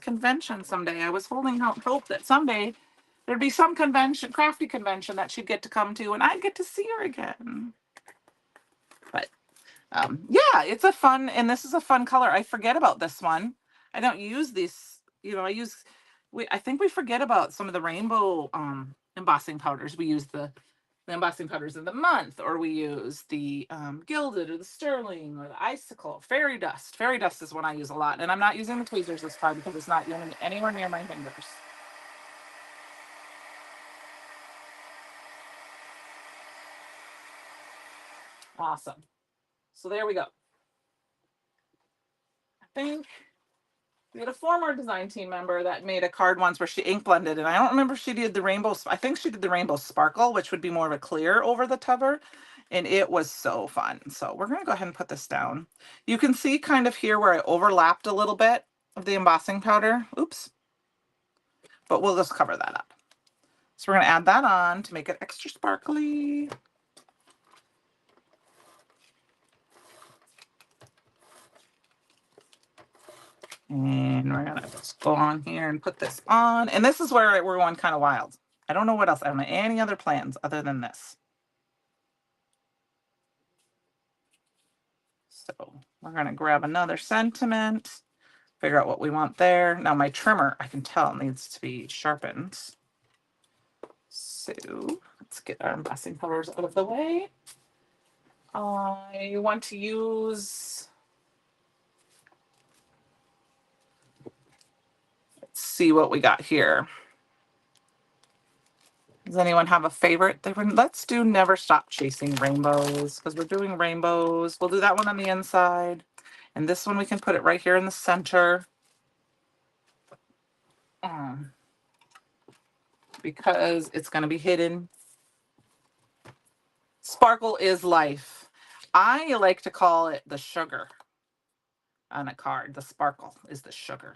convention someday. I was holding out hope that someday there'd be some convention, crafty convention, that she'd get to come to, and I'd get to see her again. But yeah, it's a fun, and this is a fun color. I forget about this one. I don't use these, you know, I think we forget about some of the rainbow embossing powders. We use the embossing powders of the month, or we use the gilded or the sterling or the icicle. Fairy dust. Fairy dust is one I use a lot, and I'm not using the tweezers this time because it's not getting anywhere near my fingers. Awesome. So there we go. I think we had a former design team member that made a card once where she ink blended, and I don't remember if she did the rainbow. I think she did the rainbow sparkle, which would be more of a clear over the cover, and it was so fun. So we're going to go ahead and put this down. You can see kind of here where I overlapped a little bit of the embossing powder. Oops. But we'll just cover that up. So we're going to add that on to make it extra sparkly. And we're going to just go on here and put this on. And this is where we're going kind of wild. I don't know what else. I don't have any other plans other than this. So we're going to grab another sentiment. figure out what we want there. Now my trimmer, I can tell, needs to be sharpened. So let's get our embossing colors out of the way. I want to use, let's see what we got here. Does anyone have a favorite? Let's do Never Stop Chasing Rainbows, because we're doing rainbows. We'll do that one on the inside. And this one we can put it right here in the center. Because it's going to be hidden. Sparkle is life. I like to call it the sugar on a card. The sparkle is the sugar.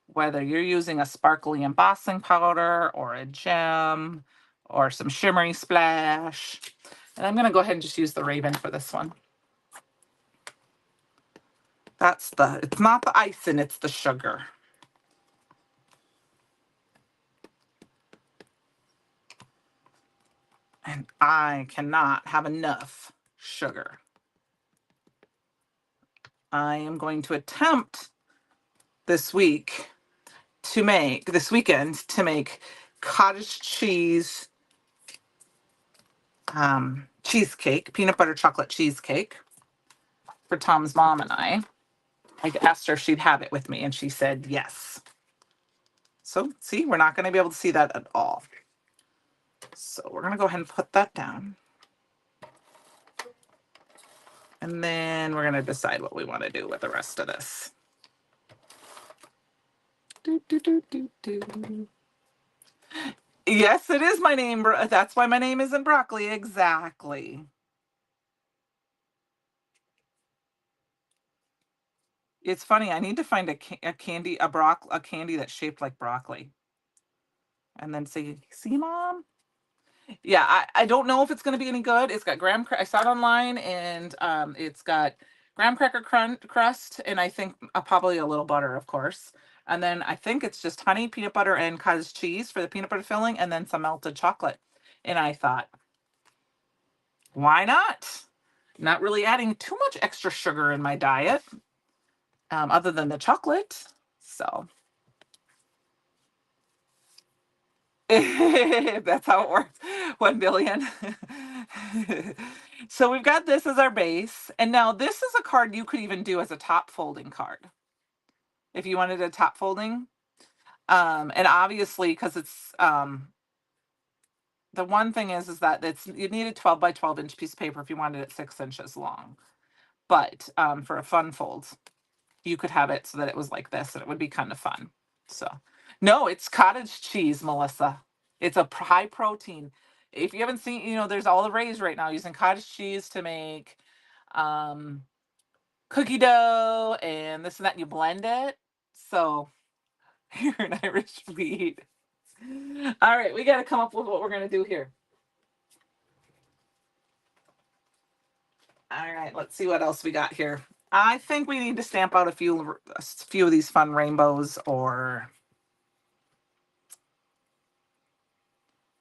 Whether you're using a sparkly embossing powder or a gem or some shimmery splash. And I'm going to go ahead and just use the Raven for this one. It's not the icing, it's the sugar. And I cannot have enough sugar. I am going to attempt this weekend to make cottage cheese cheesecake, peanut butter chocolate cheesecake for Tom's mom and I. I asked her if she'd have it with me, and she said yes. So see, we're not going to be able to see that at all. So we're going to go ahead and put that down. And then we're going to decide what we want to do with the rest of this. Yes, it is my name. That's why my name isn't broccoli. Exactly. It's funny. I need to find a candy that's shaped like broccoli. And then say, see, Mom? Yeah, I don't know if it's going to be any good. It's got I saw it online, and it's got graham cracker crust, and I think probably a little butter, of course. And then I think it's just honey, peanut butter, and cottage cheese for the peanut butter filling, and then some melted chocolate. And I thought, why not? Not really adding too much extra sugar in my diet, other than the chocolate. So that's how it works. 1 billion. So we've got this as our base. And now this is a card you could even do as a top folding card. If you wanted a top folding. And obviously, because it's the one thing is that you need a 12 by 12 inch piece of paper if you wanted it 6 inches long. But for a fun fold, you could have it so that it was like this, and it would be kind of fun. So no, it's cottage cheese, Melissa. It's a high protein. If you haven't seen, there's all the rays right now using cottage cheese to make cookie dough and this and that, and you blend it. So you're an Irish wheat. All right, we got to come up with what we're going to do here. All right, let's see what else we got here. I think we need to stamp out a few of these fun rainbows, or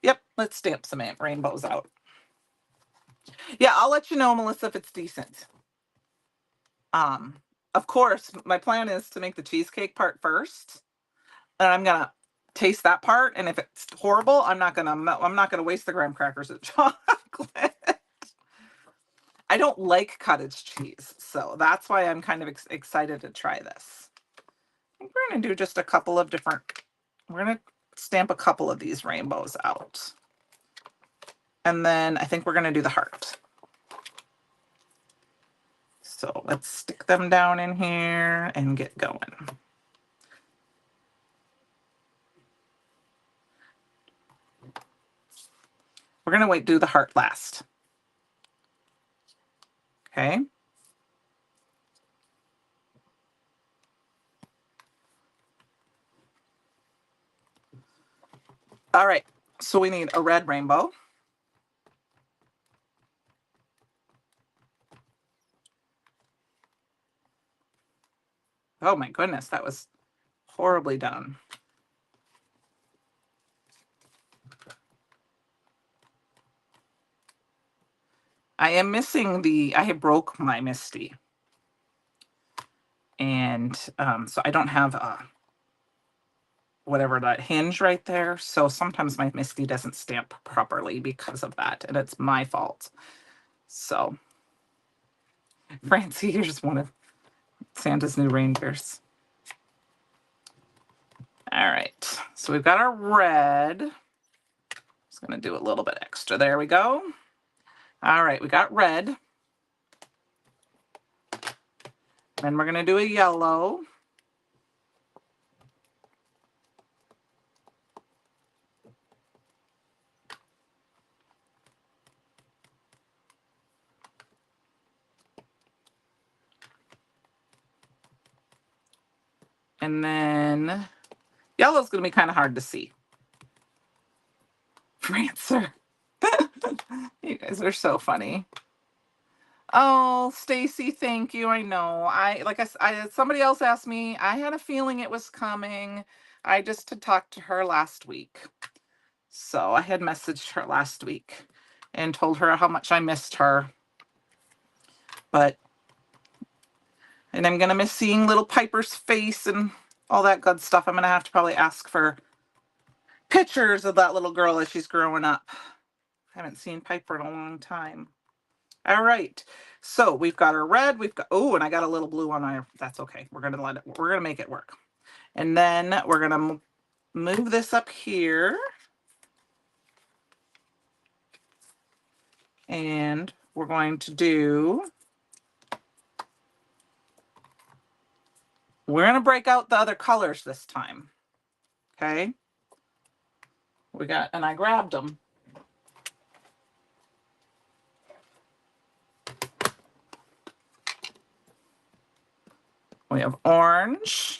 yep, let's stamp some rainbows out. Yeah, I'll let you know, Melissa, if it's decent. Of course, my plan is to make the cheesecake part first, and I'm gonna taste that part. And if it's horrible, I'm not gonna waste the graham crackers and chocolate. I don't like cottage cheese, so that's why I'm kind of excited to try this. I think we're gonna do just a couple of different. We're gonna stamp a couple of these rainbows out, and then I think we're gonna do the heart. So let's stick them down in here and get going. We're going to do the heart last. Okay. All right. So we need a red rainbow. Oh my goodness, that was horribly done. I am missing I broke my Misty. And so I don't have whatever that hinge right there. So sometimes my Misty doesn't stamp properly because of that, and it's my fault. So Francie, you're just one of Santa's new reindeers. All right, so we've got our red. Just gonna do a little bit extra. There we go. All right, we got red. Then we're gonna do a yellow. And then yellow's gonna be kind of hard to see. Prancer. You guys are so funny. Oh, Stacy, thank you. I know. Somebody else asked me. I had a feeling it was coming. I just had talked to her last week. So I had messaged her last week and told her how much I missed her. And I'm going to miss seeing little Piper's face and all that good stuff. I'm going to have to probably ask for pictures of that little girl as she's growing up. I haven't seen Piper in a long time. All right, so we've got our red. We've got, oh, and I got a little blue on my, that's okay. We're going to make it work. And then we're going to move this up here. And we're going to break out the other colors this time. Okay. And I grabbed them. We have orange.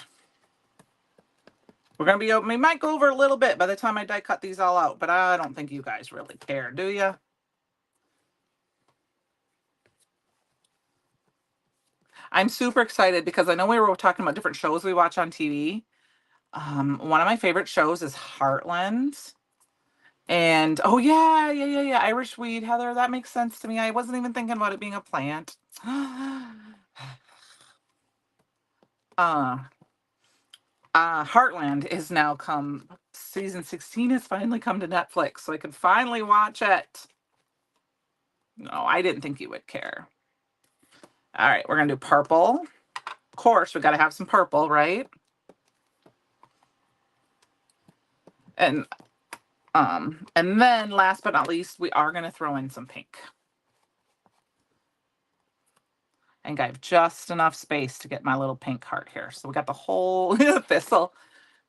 We're going to we might go over a little bit by the time I die cut these all out, but I don't think you guys really care, do you? I'm super excited because I know we were talking about different shows we watch on TV. One of my favorite shows is Heartland. And oh yeah, Irish weed, Heather, that makes sense to me. I wasn't even thinking about it being a plant. Heartland is now season 16 has finally come to Netflix, so I can finally watch it. No, I didn't think you would care. All right, we're gonna do purple. Of course, we got to have some purple, right? And then last but not least, we are gonna throw in some pink. And I have just enough space to get my little pink heart here. So we got the whole thistle.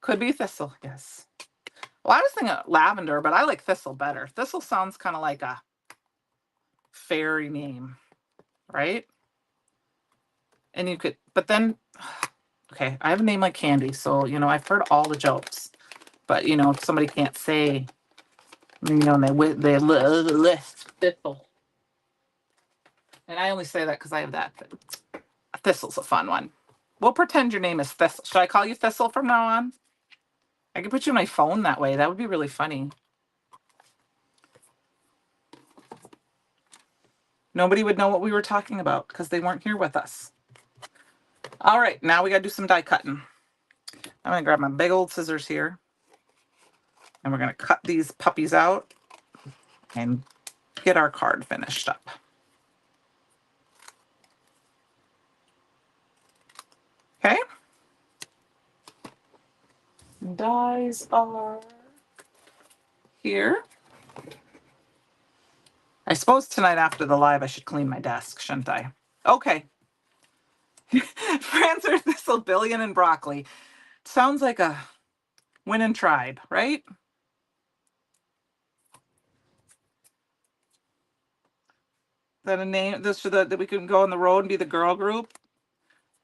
Could be thistle, yes. Well, I was thinking lavender, but I like thistle better. Thistle sounds kind of like a fairy name, right? And you could, but then, okay, I have a name like Candi, so, I've heard all the jokes. But, if somebody can't say, and they list thistle. And I only say that because I have that. Thistle's a fun one. We'll pretend your name is Thistle. Should I call you Thistle from now on? I could put you on my phone that way. That would be really funny. Nobody would know what we were talking about because they weren't here with us. All right, now we got to do some die cutting. I'm going to grab my big old scissors here. And we're going to cut these puppies out and get our card finished up. Okay. Dies are here. I suppose tonight after the live I should clean my desk, shouldn't I? Okay. Prancer, Thistle, Billion, and Broccoli. Sounds like a winning tribe, right? That a name this so that we can go on the road and be the girl group.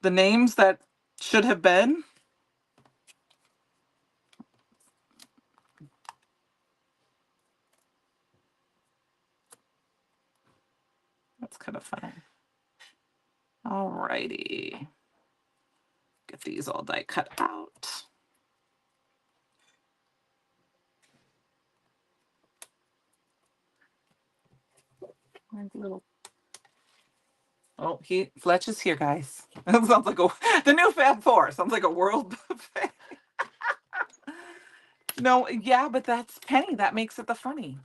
The names that should have been. That's kind of funny. All righty. Get these all die cut out. Little Oh, Fletch is here, guys. It sounds like the new Fab Four. Sounds like a world buffet. No, yeah, but that's Penny. That makes it the funny.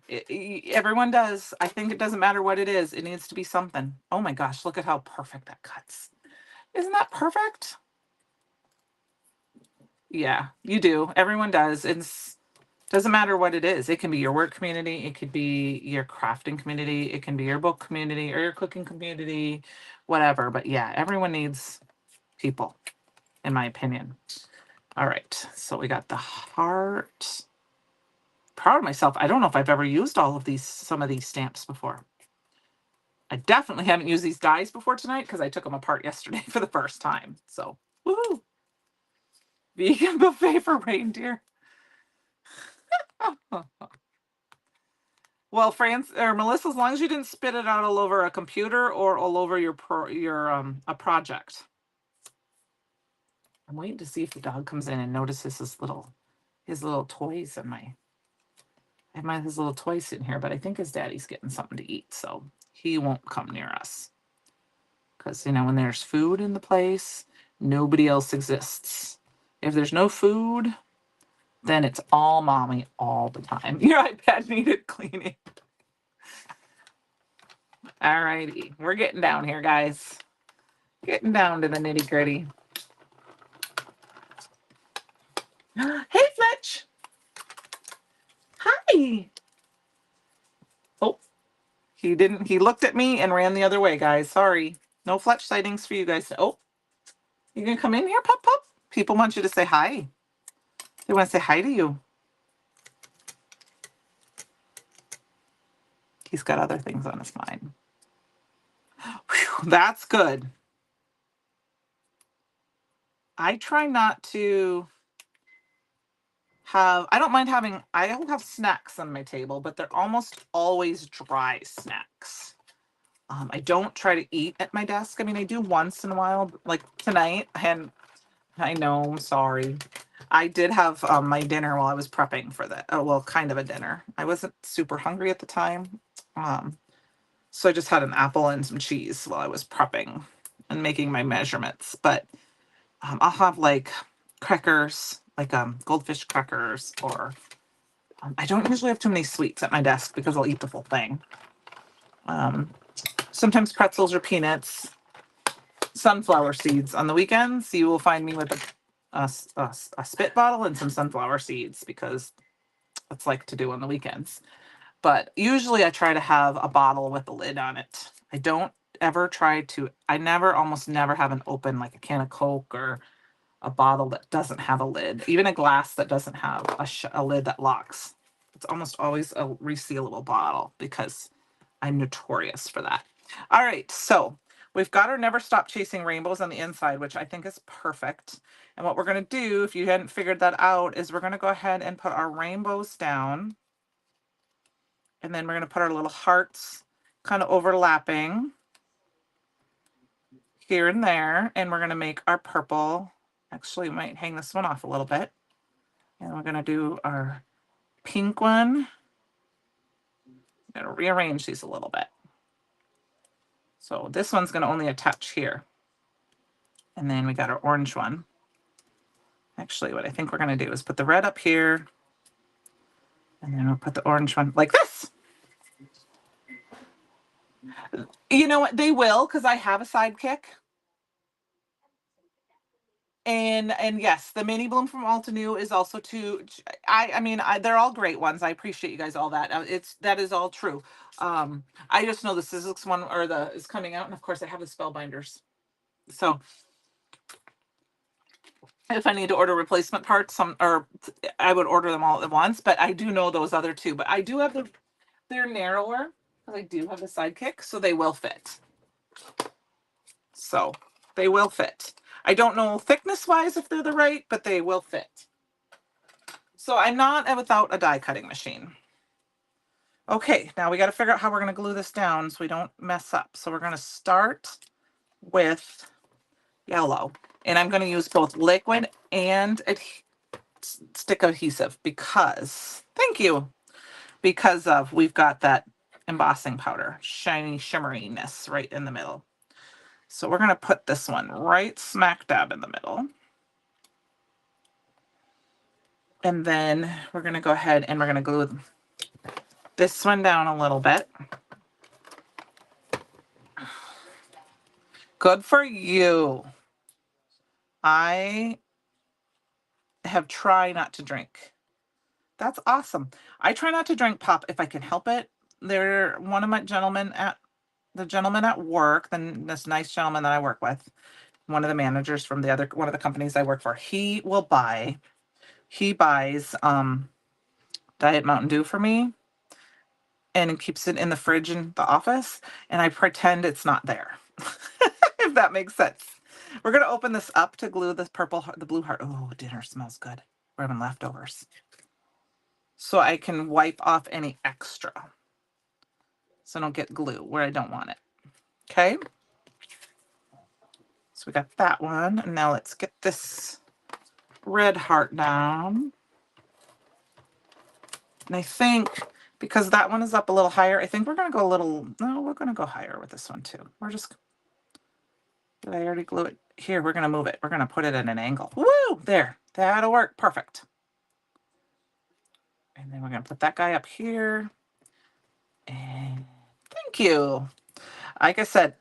Everyone does. I think it doesn't matter what it is. It needs to be something. Oh my gosh, look at how perfect that cuts. Isn't that perfect? Yeah, you do. Everyone does. It's doesn't matter what it is. It can be your work community. It could be your crafting community. It can be your book community or your cooking community, whatever. But yeah, everyone needs people, in my opinion. All right, so we got the heart. Proud of myself. I don't know if I've ever used some of these stamps before. I definitely haven't used these dies before tonight because I took them apart yesterday for the first time. So, woohoo! Vegan buffet for reindeer. Well, Melissa, as long as you didn't spit it out all over a computer or all over your a project. I'm waiting to see if the dog comes in and notices his little toys in my. I have his little toys sitting here, but I think his daddy's getting something to eat, so he won't come near us. Because when there's food in the place, nobody else exists. If there's no food, then it's all mommy all the time. Your iPad needed cleaning. All righty. We're getting down here, guys. Getting down to the nitty gritty. Hey, Fletch. Hi. Oh, he didn't. He looked at me and ran the other way, guys. Sorry. No Fletch sightings for you guys. Oh, you gonna come in here, Pup Pup? People want you to say hi. They want to say hi to you. He's got other things on his mind. Whew, that's good. I try not to I don't mind I don't have snacks on my table, but they're almost always dry snacks. I don't try to eat at my desk. I mean, I do once in a while, like tonight, and I know, I'm sorry. I did have my dinner while I was prepping for that. Oh, well, kind of a dinner. I wasn't super hungry at the time. So I just had an apple and some cheese while I was prepping and making my measurements. But I'll have like crackers, like goldfish crackers, or I don't usually have too many sweets at my desk because I'll eat the full thing. Sometimes pretzels or peanuts, sunflower seeds. On the weekends, you will find me with a spit bottle and some sunflower seeds because it's like to do on the weekends. But usually I try to have a bottle with a lid on it. I don't ever almost never have an open, like a can of Coke or a bottle that doesn't have a lid, even a glass that doesn't have a lid that locks. It's almost always a resealable bottle because I'm notorious for that. All right, so we've got our Never Stop Chasing Rainbows on the inside, which I think is perfect. And what we're going to do, if you hadn't figured that out, is we're going to go ahead and put our rainbows down. And then we're going to put our little hearts kind of overlapping here and there. And we're going to make our purple. Actually, we might hang this one off a little bit. And we're going to do our pink one. I'm going to rearrange these a little bit. So this one's going to only attach here. And then we got our orange one. Actually, what I think we're going to do is put the red up here. And then we'll put the orange one like this. You know what? They will, because I have a sidekick. And yes, the mini bloom from Altenew is also too. I mean, they're all great ones. I appreciate you guys all that. That is all true. I just know the Sizzix one is coming out, and of course I have the spellbinders. So if I need to order replacement parts, I would order them all at once. But I do know those other two. But I do have they're narrower because I do have the sidekick, so they will fit. So they will fit. I don't know thickness-wise if they're the right, but they will fit. So I'm not without a die cutting machine. Okay, now we got to figure out how we're going to glue this down so we don't mess up. So we're going to start with yellow. And I'm going to use both liquid and stick adhesive because, thank you, we've got that embossing powder, shiny shimmeriness right in the middle. So we're going to put this one right smack dab in the middle. And then we're going to go ahead and we're going to glue this one down a little bit. Good for you. I have tried not to drink. That's awesome. I try not to drink pop if I can help it. One of my gentlemen at work, this nice gentleman that I work with, one of the managers from one of the companies I work for, he buys Diet Mountain Dew for me and keeps it in the fridge in the office, and I pretend it's not there. If that makes sense. We're going to open this up to glue the blue heart. Oh, dinner smells good. We're having leftovers. So I can wipe off any extra, so I don't get glue where I don't want it. Okay. So we got that one. And now let's get this red heart down. And I think because that one is up a little higher, I think we're going to go we're going to go higher with this one too. Did I already glue it? Here, we're going to move it. We're going to put it at an angle. Woo! There. That'll work. Perfect. And then we're going to put that guy up here. And thank you. Like I said,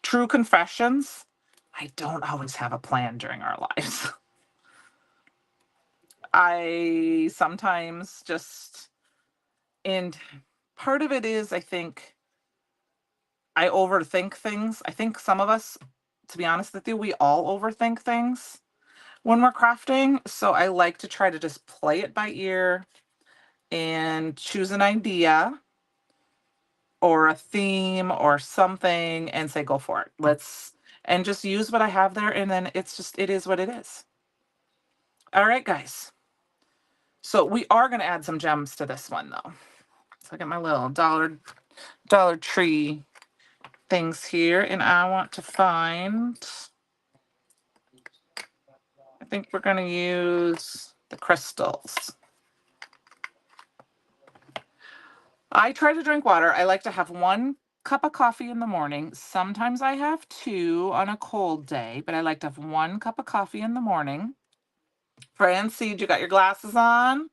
true confessions, I don't always have a plan during our lives. I sometimes and part of it is, I think, I overthink things. I think some of us, to be honest with you, we all overthink things when we're crafting. So I like to try to just play it by ear and choose an idea or a theme or something and say, go for it. And just use what I have there. And then it is what it is. All right, guys. So we are going to add some gems to this one though. So I got my little Dollar Tree things here, and I want to find, I think we're going to use the crystals. I try to drink water. I like to have 1 cup of coffee in the morning. Sometimes I have 2 on a cold day, but I like to have 1 cup of coffee in the morning. Francine, you got your glasses on?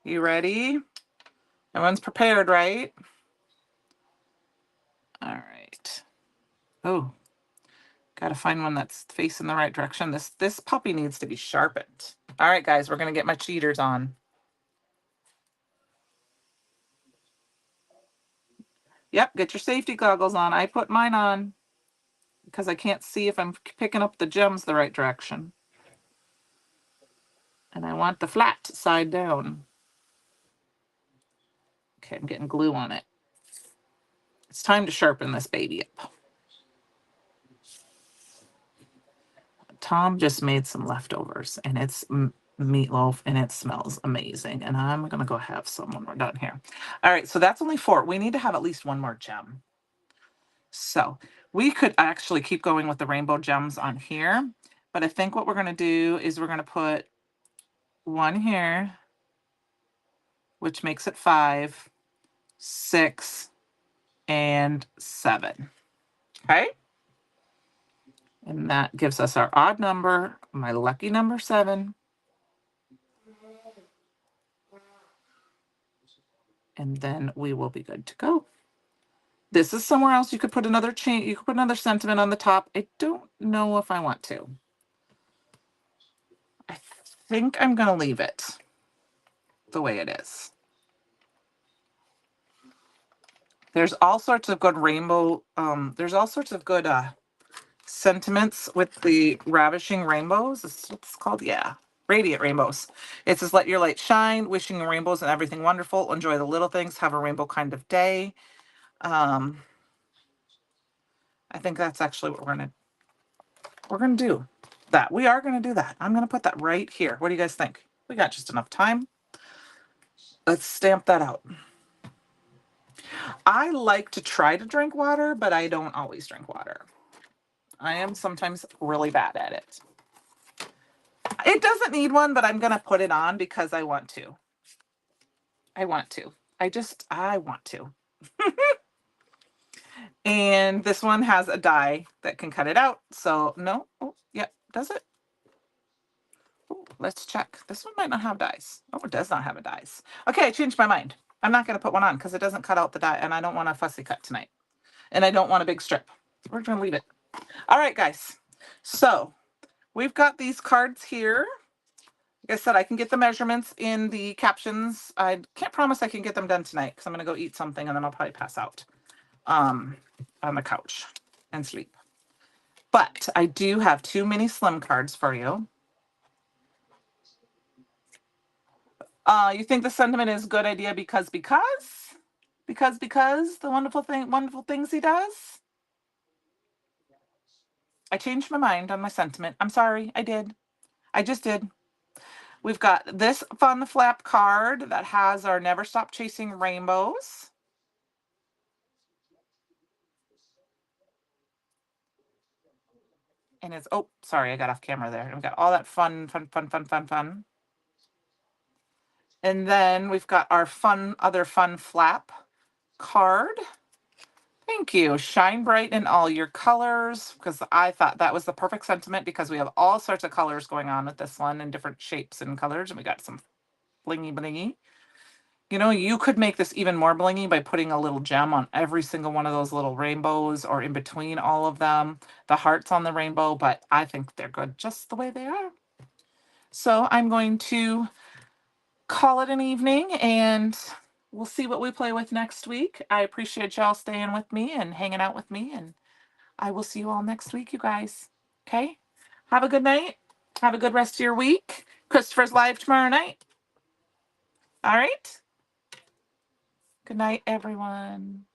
You ready? Everyone's prepared, right? All right. Oh, got to find one that's facing the right direction. This puppy needs to be sharpened. All right, guys, we're going to get my cheaters on. Yep, get your safety goggles on. I put mine on because I can't see if I'm picking up the gems the right direction. And I want the flat side down. Okay, I'm getting glue on it. It's time to sharpen this baby up. Tom just made some leftovers, and it's meatloaf, and it smells amazing. And I'm going to go have some when we're done here. All right, so that's only 4. We need to have at least 1 more gem. So we could actually keep going with the rainbow gems on here, but I think what we're going to do is we're going to put 1 here, which makes it 5, 6, and 7. Okay. And that gives us our odd number, my lucky number 7. And then we will be good to go. This is somewhere else. You could put another chain. You could put another sentiment on the top. I don't know if I want to. I think I'm going to leave it the way it is. There's all sorts of good rainbow. There's all sorts of good sentiments with the ravishing rainbows. This is what it's called. Yeah. Radiant rainbows. It says, let your light shine, wishing you rainbows and everything wonderful. Enjoy the little things. Have a rainbow kind of day. I think that's actually what we're going to do. That. We are going to do that. I'm going to put that right here. What do you guys think? We got just enough time. Let's stamp that out. I like to try to drink water, but I don't always drink water. I am sometimes really bad at it. It doesn't need one, but I'm going to put it on because I want to. I want to. I want to. And this one has a die that can cut it out. So no, oh, yep, does it? Ooh, let's check. This one might not have dies. Oh, it does not have a dies. Okay, I changed my mind. I'm not going to put one on because it doesn't cut out the die, and I don't want a fussy cut tonight. And I don't want a big strip. We're going to leave it. All right, guys. So we've got these cards here. Like I said, I can get the measurements in the captions. I can't promise I can get them done tonight because I'm going to go eat something and then I'll probably pass out on the couch and sleep. But I do have 2 mini slim cards for you. You think the sentiment is a good idea because the wonderful things he does? I changed my mind on my sentiment. I'm sorry, I did. I just did. We've got this fun flap card that has our Never Stop Chasing Rainbows. And it's, oh, sorry, I got off camera there. We've got all that fun. And then we've got our other fun flap card. Thank you. Shine bright in all your colors, because I thought that was the perfect sentiment because we have all sorts of colors going on with this one in different shapes and colors. And we got some blingy. You know, you could make this even more blingy by putting a little gem on every single one of those little rainbows or in between all of them, the hearts on the rainbow, but I think they're good just the way they are. So I'm going to call it an evening and we'll see what we play with next week. I appreciate y'all staying with me and hanging out with me, and I will see you all next week, you guys. Okay? Have a good night. Have a good rest of your week. Christopher's live tomorrow night. All right? Good night, everyone.